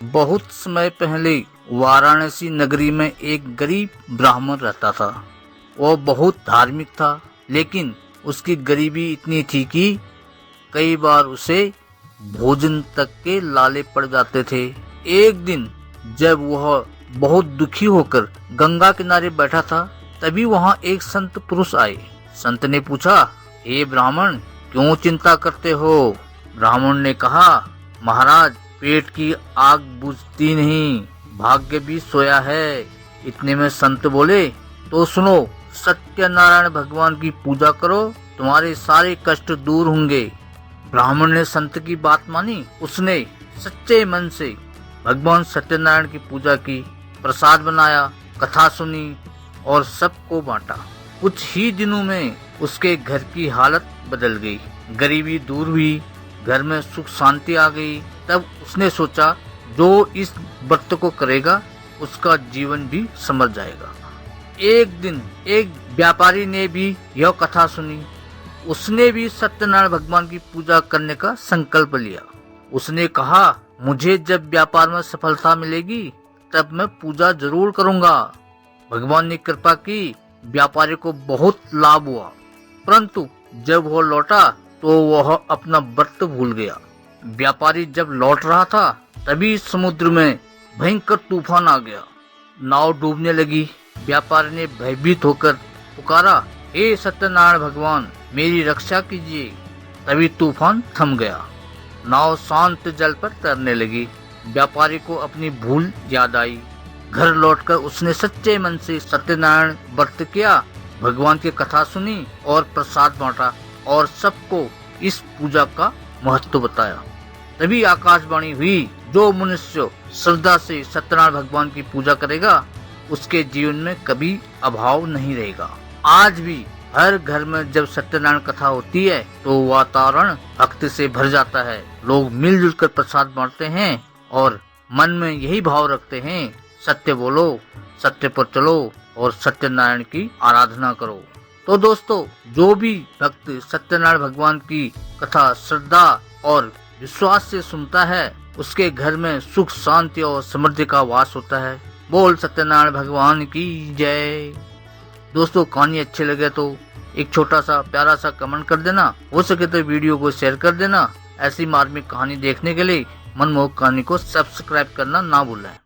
बहुत समय पहले वाराणसी नगरी में एक गरीब ब्राह्मण रहता था। वह बहुत धार्मिक था, लेकिन उसकी गरीबी इतनी थी कि कई बार उसे भोजन तक के लाले पड़ जाते थे। एक दिन जब वह बहुत दुखी होकर गंगा किनारे बैठा था, तभी वहां एक संत पुरुष आए। संत ने पूछा, हे ब्राह्मण, क्यों चिंता करते हो? ब्राह्मण ने कहा, महाराज, पेट की आग बुझती नहीं, भाग्य भी सोया है। इतने में संत बोले, तो सुनो, सत्यनारायण भगवान की पूजा करो, तुम्हारे सारे कष्ट दूर होंगे। ब्राह्मण ने संत की बात मानी। उसने सच्चे मन से भगवान सत्यनारायण की पूजा की, प्रसाद बनाया, कथा सुनी और सबको बांटा। कुछ ही दिनों में उसके घर की हालत बदल गई। गरीबी दूर हुई, घर में सुख शांति आ गई। तब उसने सोचा, जो इस व्रत को करेगा उसका जीवन भी संभल जाएगा। एक दिन एक व्यापारी ने भी यह कथा सुनी। उसने भी सत्यनारायण भगवान की पूजा करने का संकल्प लिया। उसने कहा, मुझे जब व्यापार में सफलता मिलेगी तब मैं पूजा जरूर करूंगा। भगवान ने कृपा की, व्यापारी को बहुत लाभ हुआ, परंतु जब वह लौटा तो वह अपना व्रत भूल गया। व्यापारी जब लौट रहा था, तभी समुद्र में भयंकर तूफान आ गया। नाव डूबने लगी। व्यापारी ने भयभीत होकर पुकारा, हे सत्यनारायण भगवान, मेरी रक्षा कीजिए। तभी तूफान थम गया। नाव शांत जल पर तैरने लगी। व्यापारी को अपनी भूल याद आई। घर लौटकर उसने सच्चे मन से सत्यनारायण व्रत किया, भगवान की कथा सुनी और प्रसाद बांटा और सबको इस पूजा का महत्व बताया। तभी आकाशवाणी हुई, जो मनुष्य श्रद्धा से सत्यनारायण भगवान की पूजा करेगा उसके जीवन में कभी अभाव नहीं रहेगा। आज भी हर घर में जब सत्यनारायण कथा होती है तो वातावरण भक्ति से भर जाता है। लोग मिलजुल कर प्रसाद बांटते हैं और मन में यही भाव रखते हैं, सत्य बोलो, सत्य पर चलो और सत्यनारायण की आराधना करो। तो दोस्तों, जो भी भक्त सत्यनारायण भगवान की कथा श्रद्धा और विश्वास से सुनता है, उसके घर में सुख शांति और समृद्धि का वास होता है। बोल सत्यनारायण भगवान की जय। दोस्तों, कहानी अच्छी लगे तो एक छोटा सा प्यारा सा कमेंट कर देना। हो सके तो वीडियो को शेयर कर देना। ऐसी मार्मिक कहानी देखने के लिए मनमोहक कहानी को सब्सक्राइब करना ना भूलें।